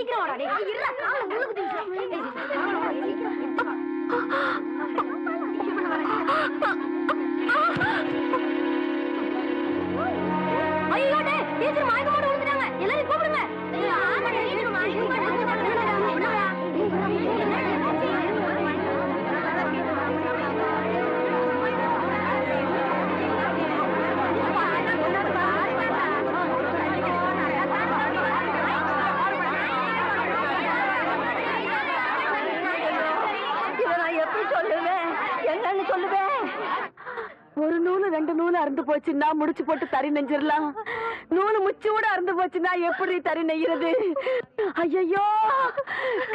சீக்கிரம் வாடா டேய் இருடா கால முழுகுது ஐயோ டேய் டீச்சர் மயக்கமோட விழுந்துட்டாங்க எல்லாரும் கூப்பிடுங்க ஒரு நூலு ரெண்டு நூலு அறுந்து போச்சுன்னா முடிச்சு போட்டு தறி நெஞ்சிடலாம். நூலு முச்சூட அறுந்து போச்சுன்னா எப்படி தறி நெய்யறது? ஐயோ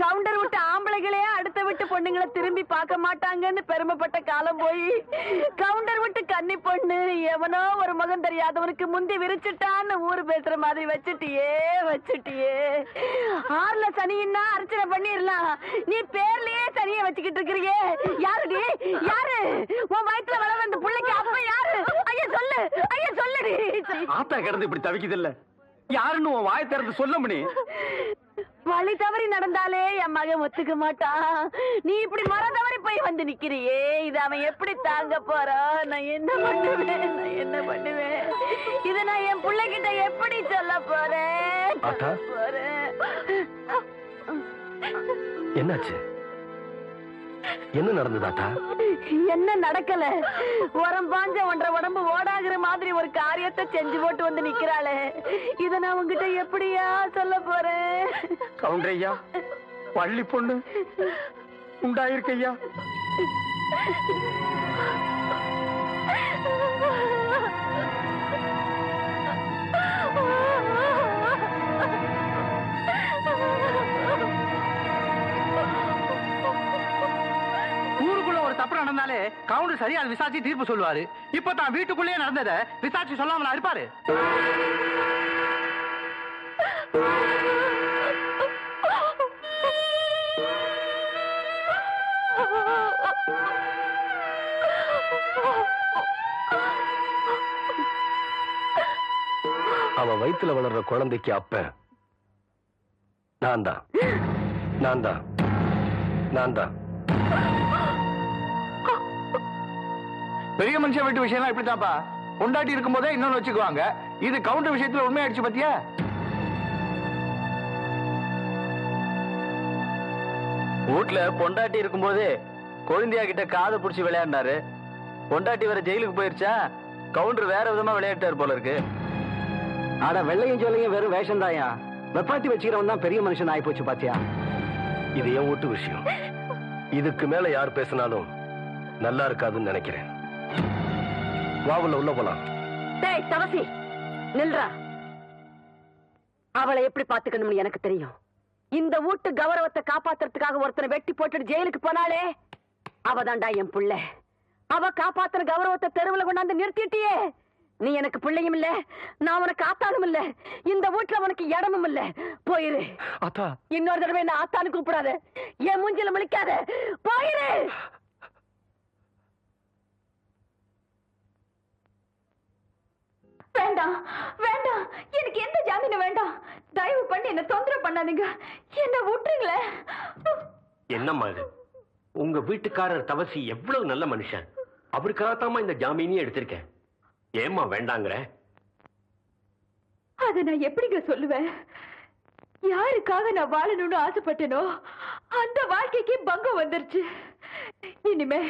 கவுண்டர் விட்டு ஆம்பளைகளே அடுத்த விட்டு பொண்ணுங்களை திரும்பி பார்க்க மாட்டாங்கன்னு பெருமைப்பட்ட காலம் போய் கவுண்டர் விட்டு கன்னி பொண்ணு எவனோ ஒரு மகன் தெரியாதவனுக்கு முந்தி விரிச்சுட்டான்னு ஊரு பேசுற மாதிரி வச்சுட்டியே. ஆறுல சனின்னா அர்ச்சனை பண்ணிடலாம், நீ பேர்லயே சனியை வச்சுக்கிட்டு இருக்கிறியே. யாருடி யாரு உன் வயிற்றுல வள வந்த பிள்ளைக்கு அப்ப யாரு? ஐயா சொல்லுடி. ஆத்தா கிடந்து இப்படி தவிக்குதில்ல, யாருன்னு உன் வாயை திறந்து சொல்ல முடியும்? வழி தவறி நடந்தாலே என் மகன் ஒத்துக்க மாட்டான். நீ இப்படி மர தவறி போய் வந்து நிக்கிறியே, இது அவன் எப்படி தாங்க போறான்? நான் என்ன பண்ணுவேன்? இத நான் என் பிள்ளைகிட்ட எப்படி சொல்ல போறேன்? என்னாச்சு? என்ன நடந்ததாட்டா? என்ன நடக்கல, உரம் பாஞ்ச ஒன்றரை உடம்பு ஓடாகிற மாதிரி ஒரு காரியத்தை செஞ்சு போட்டு வந்து நிக்கிறாளே, இத நான் உங்ககிட்ட எப்படியா சொல்ல போறேன்? கவுண்டரையா, பள்ளி பொண்ணு உண்டாயிருக்கையா. தப்பு நடந்தாலே கவுண்டர் சரியா விசாரிச்சு தீர்ப்பு சொல்லுவாரு. இப்ப தான் வீட்டுக்குள்ளேயே நடந்தத விசாரிச்சு சொல்லாமலா இருப்பாரு? அவன் வயிற்றுல வளர்ற குழந்தைக்கு அப்ப நான் தான் பெரிய மனுஷன் வீட்டு விஷயம் இப்படித்தாப்பா. பொண்டாட்டி இருக்கும் போதே இன்னொன்னு வச்சுக்குவாங்க. இது கவுண்டர் விஷயத்துல உண்மையாயிடுச்சு பத்தியா? வீட்டுல பொண்டாட்டி இருக்கும் போதே கொழுந்தியா கிட்ட காதை புடிச்சு விளையாடினாரு. பொண்டாட்டி வேற ஜெயிலுக்கு போயிருச்சா, கவுண்டர் வேற விதமா விளையாட்டாரு போல இருக்கு. ஆனா வெள்ளையும் சொல்லையும் வெறும் வேஷம் தாயா. வெப்பாத்தி வச்சுக்கிறவன் தான் பெரிய மனுஷன் ஆகி போச்சு பாத்தியா? இது என் வீட்டு விஷயம். இதுக்கு மேல யார் பேசினாலும் நல்லா இருக்காதுன்னு நினைக்கிறேன். வாவுல உள்ள போலாம். டேய் தவசி நில்றா. அவளை எப்படி பாத்துக்கணும்னு எனக்கு தெரியும். இந்த வீட்டு கௌரவத்தை காப்பாத்துறதுக்காக ஒருத்தனை வெட்டி போட்டு ஜெயிலுக்கு போனாலே அவதான்டா என் புள்ள. அவ காப்பாத்துற கௌரவத்தை தெருவுல கொண்டாந்து நிறுத்திட்டியே. நீ எனக்கு பிள்ளையும் இல்ல, நான் உனக்கு ஆத்தானும் இல்ல, இந்த வீட்டுல உனக்கு இடமும் இல்ல. போயிரு. இன்னொரு தடவை என்ன ஆத்தானு கூப்பிடாத, என் மூஞ்சில முழிக்காத. போயிரு. வேண்டாம் வேண்டாம், எனக்கு எந்த ஜாமீனும் வேண்டாம். தயவு பண்ணி என்ன தொந்தரவு பண்ணாதீங்க, என்ன விட்டுருங்களே. என்னம்மா இது? உங்க வீட்டுக்காரர் தவசி எவ்வளவு நல்ல மனுஷன். அவருக்காகத்தாமா இந்த ஜாமீனையும் எடுத்திருக்கேன். ஏம்மா வேண்டாங்கிற? அத நான் எப்படிங்க சொல்லுவேன்? யாருக்காக நான் வாழணும்னு ஆசைப்பட்டேனோ அந்த வாழ்க்கைக்கு பங்கம் வந்துருச்சு. இனிமே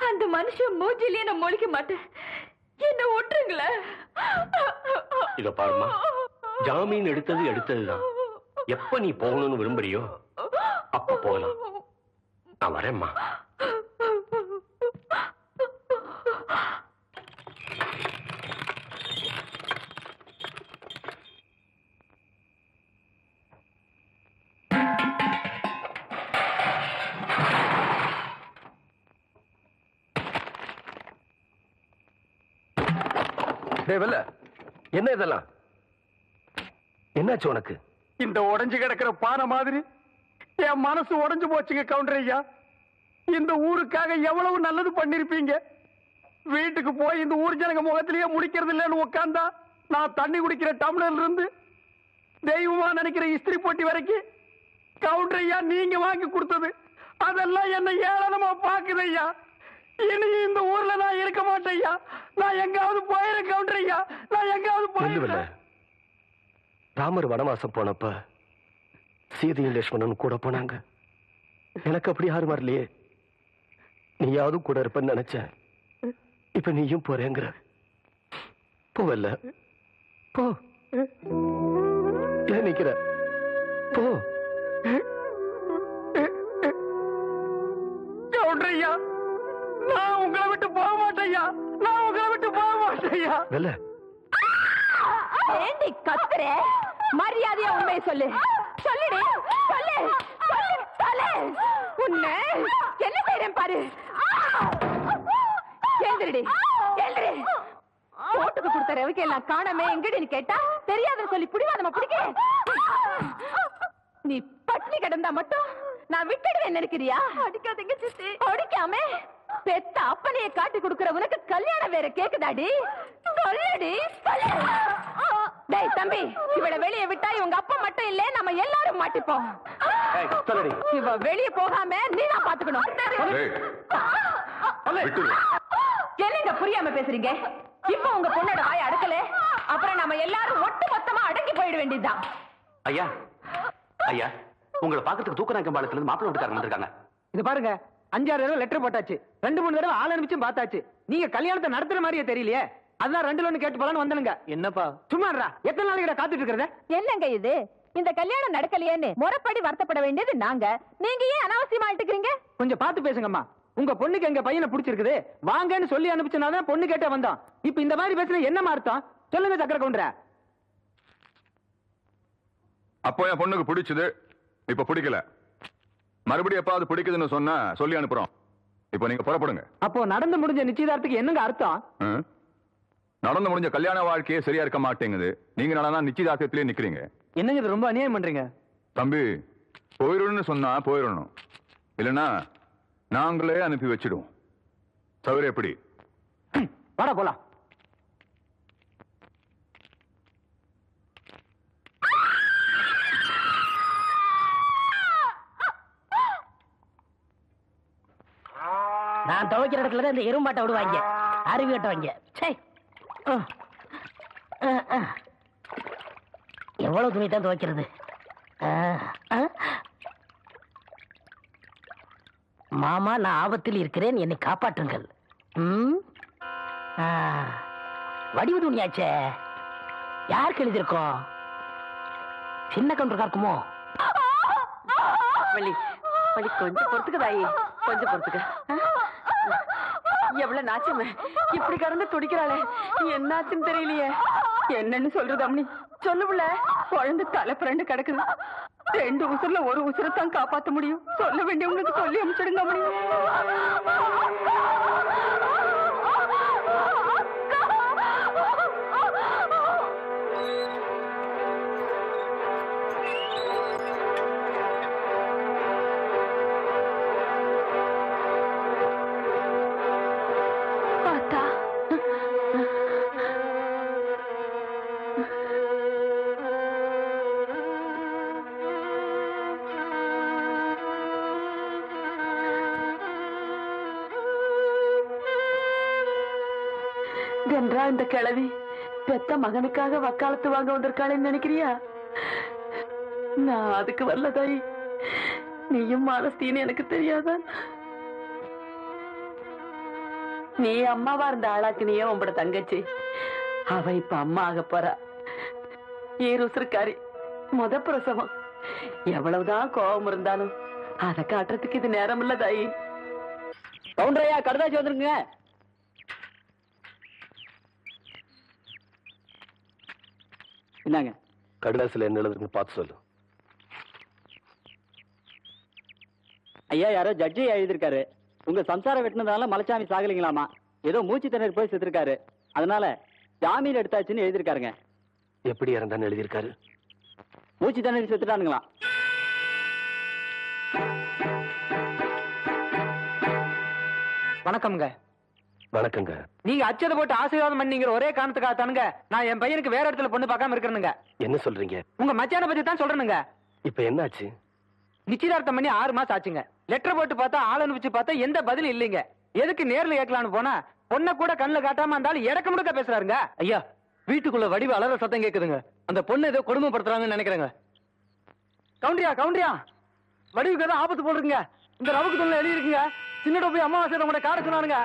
அந்த மனுஷன் மூஞ்சிலேயே நான் முழிக்க மாட்டேன். என்ன விட்டுருங்களே. இத பாருமா, ஜாமீன் எடுத்ததுதான். எப்ப நீ போகணும்னு விரும்புறியோ அப்ப போகலாம். நான் வரேம்மா. என்ன இதெல்லாம்? என்னாச்சு உனக்கு? இந்த உடைஞ்சு கிடக்கிற பானை மாதிரி என் மனசு உடைஞ்சு போச்சுங்க கவுண்டர் ஐயா. இந்த ஊருக்காக எவ்வளவு நல்லது பண்ணிருப்பீங்க. வீட்டுக்கு போய் இந்த ஊர் ஜனங்க முகத்திலேயே முடிக்கிறது இல்லைன்னு உட்கார்ந்தா நான் தண்ணி குடிக்கிற டம்ளர்ல இருந்து தெய்வமா நினைக்கிற இஸ்திரி போட்டி வரைக்கும் கவுண்டர் ஐயா நீங்க வாங்கி கொடுத்தது அதெல்லாம் என்ன ஏளனமா பாக்குது ஐயா. இனி இந்த ஊர்ல நான் இருக்க மாட்டேன் ஐயா. நான் எங்காவது போயிரு கவுண்டர் ஐயா. நான் எங்காவது இல்ல ராமர் வனவாசம் போனப்ப சீதையும் லட்சுமணனும் கூட போனாங்க. எனக்கு அப்படி யாரும் வரலையே. நீயாவது கூட இருப்பன்னு நினைச்சேன். இப்ப நீயும் போறேங்கிற. போவல்ல போ. ஏன் நிக்கிற? போ. கவுண்டர் ஐயா நான் உங்களை விட்டு போக மாட்டேயா. நான் உங்களை விட்டு போக மாட்டேயா. வெல்ல ஏண்டி கத்துற? மரியாதையா உண்மையை சொல்லு. சொல்லுடி. சொல்லு. சொல்லு. சொல்லு. உன்னை என்ன செய்றேன் பாரு. எழுந்திருடி. எழுந்திரு. போட்டுக்கு கொடுத்த ரவிக்கு எல்லாம் காணாம எங்கடின்னு கேட்டா தெரியாதுன்னு சொல்லி புடிவாதமா பிடிக்கிறேன். நீ பட்னி கிடந்தா மட்டும் நான் விட்டுடுவேன் நினைக்கிறியா? அடிக்காதீங்க சித்தி. அடிக்காம பெத்த அப்பனையே காட்டி கொடுக்கிற உனக்கு கல்யாணம் வேற கேக்குதாடி? சொல்லுடி. சொல்லு. டேய் தம்பி, இவளை வெளியே விட்டா இவங்க அப்பா மட்டும் இல்ல நம்ம எல்லாரும் மாட்டிப்போம். இவ வெளியே போகாம நீதான் பாத்துக்கணும். என்னங்க புரியாம பேசுறீங்க? இப்ப உங்க பொண்ணோட வாய் அடக்கல, அப்புறம் நம்ம எல்லாரும் ஒட்டு மொத்தமா அடங்கி போயிட வேண்டியதுதான். ஐயா ஐயா, உங்களை பாக்கிறதுக்கு தூக்கநாயக்கம்பாளையத்துல இருந்து மாப்பிள்ளை வீட்டுக்காரங்க வந்திருக்காங்க. இது பாருங்க, 5-6 தடவை லெட்டர் போட்டாச்சு, 2-3 தடவை ஆள் அனுப்பிச்சும் பார்த்தாச்சு. நீங்க கல்யாணத்தை நடத்துற மாதிரியே தெரியலையே. அதான் 2ல 1 கேட்டு போலான்னு வந்தனுங்க. என்னப்பா சும்மாறா, எத்தனை நாளைக்கு காத்துட்டு இருக்கிறத? என்னங்க இது? இந்த கல்யாணம் நடக்கலையேன்னு முறைப்படி வருத்தப்பட வேண்டியது நாங்க. நீங்க ஏன் அனாவசியமா இட்டுக்கிறீங்க? கொஞ்சம் பார்த்து பேசுங்கம்மா. உங்க பொண்ணுக்கு எங்க பையனை பிடிச்சிருக்குது, வாங்கன்னு சொல்லி அனுப்பிச்சனாதான் பொண்ணு கேட்ட வந்தோம். இப்ப இந்த மாதிரி பேசுற என்ன அர்த்தம் சொல்லுங்க சக்கர கவுண்டர. அப்போ என் பொண்ணுக்கு பிடிச்சது, இப்ப பிடிக்கல. மறுபடியும் எப்பாவது பிடிக்குதுன்னு சொன்னா சொல்லி அனுப்புறோம். இப்ப நீங்க புறப்படுங்க. அப்போ நடந்து முடிஞ்ச நிச்சயதார்த்தத்துக்கு என்னங்க அர்த்தம்? நடந்து முடிஞ்ச கல்யாண வாழ்க்கையே சரியா இருக்க மாட்டேங்குது. நீங்க நடனா நிச்சயதார்த்தத்திலே நிக்கிறீங்க. என்னங்க இது ரொம்ப அநியாயம் பண்றீங்க. தம்பி, போயிடணும்னு சொன்னா போயிடணும், இல்லைன்னா நாங்களே அனுப்பி வச்சிடுவோம். சௌகரியம் எப்படி? வாடா போலாம். நான் துவைக்கிற இடத்துல இந்த எறும்பாட்டை விடுவாங்க, அருவி கட்டுவாங்க. எவ்வளவு துணி தான் துவைக்கிறது? மாமா, நான் ஆபத்தில் இருக்கிறேன், என்னை காப்பாற்றுங்கள். வடிவு துணியாச்சே, யாருக்கு எழுதியிருக்கோம்? சின்ன கவுண்டருக்கா இருக்குமோ? வலி வலி, கொஞ்சம் பொறுத்துக்குதாயி, கொஞ்சம் பொறுத்துக்க. எவ்வளவு நாச்சுமே இப்படி கடந்து துடிக்கிறாளே, என்னாச்சுன்னு தெரியலையே. என்னன்னு சொல்றது அம்மனி? சொல்லுல, குழந்தை தலை புரண்டு கிடக்குது. 2 உசுர்ல 1 உசுரத்தான் காப்பாத்த முடியும். சொல்ல வேண்டியவங்களுக்கு சொல்லி அனுப்பிச்சிடுங்க அம்மனி. கன்றா, இந்த கிழவி பெத்த மகனுக்காக வக்காலத்து வாங்க வந்திருக்காளேன்னு நினைக்கிறியா? நான் அதுக்கு வரலதாயி. நீயும் மாலஸ்தீன்னு எனக்கு தெரியாதா? நீ அம்மாவா இருந்த ஆளாக்கு நீயே உங்களோட தங்கச்சி. அவ இப்ப அம்மா ஆக போறா. ஈருசுருக்காரி, முத பிரசவம். எவ்வளவுதான் கோபம் இருந்தாலும் அதை காட்டுறதுக்கு இது நேரம் இல்ல தாயி. கவுண்டரையா, கடுதாச்சி வந்துருங்க. என்னங்க கடுதாசில என்ன எழுதுன்னு பார்த்து சொல்லு. ஐயா, யாரோ ஜட்ஜி எழுதியிருக்காரு. உங்க சம்சாரம் வெட்டினதால மலைச்சாமி சாகலிங்களாமா. ஏதோ மூச்சு திணறி போய் செத்துருக்காரு, அதனால ஜாமீன் எடுத்தாச்சுன்னு எழுதியிருக்காருங்க. எப்படி இறந்தான்னு எழுதியிருக்காரு? மூச்சு திணறி செத்துட்டானுங்களா? வணக்கம்ங்க. வணக்கங்க. நீங்க அச்சதை போட்டு ஆசீர்வாதம் பண்ணீங்கிற ஒரே காரணத்துக்காகத்தானுங்க நான் என் பையனுக்கு வேற இடத்துல பொண்ணு பார்க்காம இருக்கிறேனுங்க. என்ன சொல்றீங்க? உங்க மச்சான பத்தி தான் சொல்றேனுங்க. இப்ப என்னாச்சு? நிச்சயதார்த்தம் பண்ணி 6 மாசம் ஆச்சுங்க. லெட்டர் போட்டு பார்த்தா, ஆள் அனுப்பிச்சு பார்த்தா எந்த பதிலும் இல்லைங்க. எதுக்கு நேர்ல கேட்கலான்னு போனா பொண்ணை கூட கண்ணுல காட்டாம இருந்தாலும் எடக்க முடுக்க பேசுறாருங்க. ஐயா, வீட்டுக்குள்ள வடிவு அலற சத்தம் கேக்குதுங்க. அந்த பொண்ணை ஏதோ கொடுமைப்படுத்துறாங்கன்னு நினைக்கிறேங்க. கவுண்டரியா, வடிவுக்கு ஏதோ ஆபத்து போடுறீங்க. இந்த ரவுக்கு தொழில் எழுதி இருக்குங்க. சின்னட போய் அம்மாவாசை உங்களோட காட சொன்னானுங்க.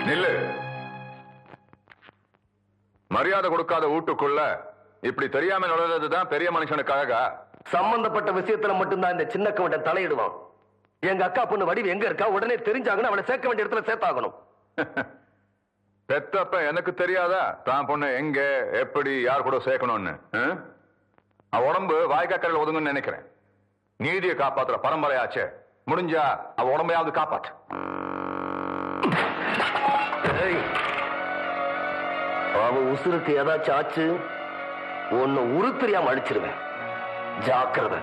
நில்லு. மரியாதை கொடுக்காத வீட்டுக்குள்ள இப்படி தெரியாம நுழைறதுதான் பெரிய மனுஷனுக்காக. சம்பந்தப்பட்ட விஷயத்துல மட்டும்தான் இந்த சின்ன கவுண்டன் தலையிடுவான். எங்க அக்கா பொண்ணு வடிவு எங்க இருக்கா உடனே தெரிஞ்சாங்கன்னு அவளை சேர்க்க வேண்டிய இடத்துல சேர்த்தாகணும். பெத்தப்ப எனக்கு தெரியாதா தான் பொண்ணு எங்க எப்படி யார் கூட சேர்க்கணும்னு? அவ உடம்பு வாய்க்காக்கரையில் ஒதுங்குன்னு நினைக்கிறேன். நீதியை காப்பாத்துற பரம்பரையாச்சே, முடிஞ்சா அவ உடம்பையாவது காப்பாத்து. அவ உசுருக்கு ஏதாச்சும் ஆச்சு, உன்னை உருத்தெரியாம அடிச்சிருவேன். ஜாக்கிரதை.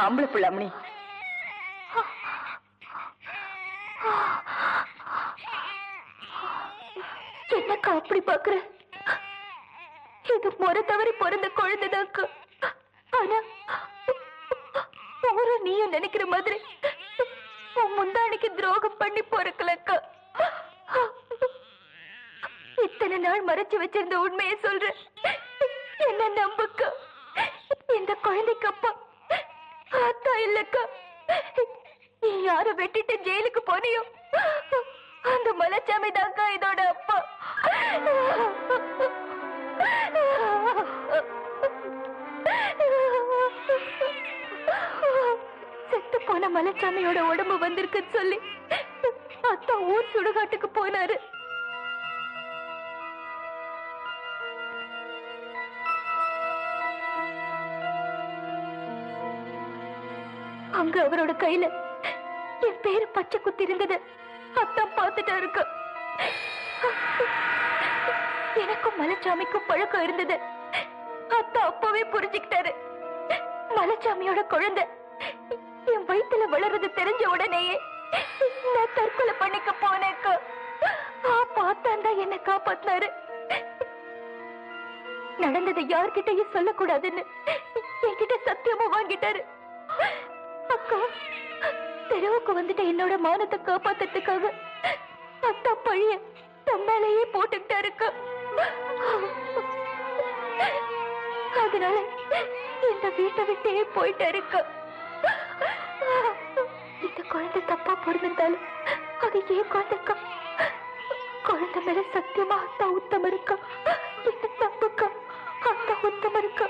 ஆம்பளை பிள்ளாமணி, என்னக்கா அப்படி பாக்குற? இது முறை தவறி பிறந்த குழந்தைதாக்கா. ஆனா ஒரு நீயும் நினைக்கிற மாதிரி உன் முந்தானிக்கு துரோகம் பண்ணி பிறக்கலக்கா. இத்தனை நாள் மறைச்சு வச்சிருந்த உண்மையை சொல்ற, என்ன நம்புக்கா. இந்த குழந்தைக்கு அப்பா ஆத்தா இல்லக்கா. நீ யார வெட்டிட்டு ஜெயிலுக்கு போனியோ அந்த மலைச்சாமி தாக்கா இதோட அப்பா. செத்து போன மலைச்சாமியோட உடம்பு வந்திருக்குன்னு சொல்லி அத்தா ஊர் சுடுகாட்டுக்கு போனாரு. அங்க அவரோட கையில என் பேரு பச்சை குத்தி இருந்தது அத்தா பார்த்துட்டா இருக்கு. எனக்கும் மலைச்சாமிக்கும் பழக்கம் இருந்தது அத்தா அப்பவே புரிஞ்சுக்கிட்டாரு. மலைச்சாமியோட குழந்தை என் வயித்துல வளர்றது தெரிஞ்ச உடனேயே நான் தற்கொலை பண்ணிக்க போனேக்கா. பார்த்தான் தான் என்ன காப்பாத்தினாரு. நடந்ததை யார்கிட்டயும் சொல்லக்கூடாதுன்னு என்கிட்ட சத்தியமா வாங்கிட்டாரு. அக்கா, தெருவுக்கு வந்துட்டு என்னோட மானத்தை காப்பாத்துறதுக்காக அத்தா பழிய தன்னாலேயே போட்டுக்கிட்டாருக்கா. அதனால இந்த வீட்டை விட்டே போயிட்டாருக்கா. இந்த குழந்தை தப்பா பிறந்திருந்தாலும் அது ஏன் குழந்தைக்கா. குழந்தை மேல சத்தியமா அத்தா உத்தம இருக்கா. என்ன தப்புக்கா, அத்தா உத்தம இருக்கா.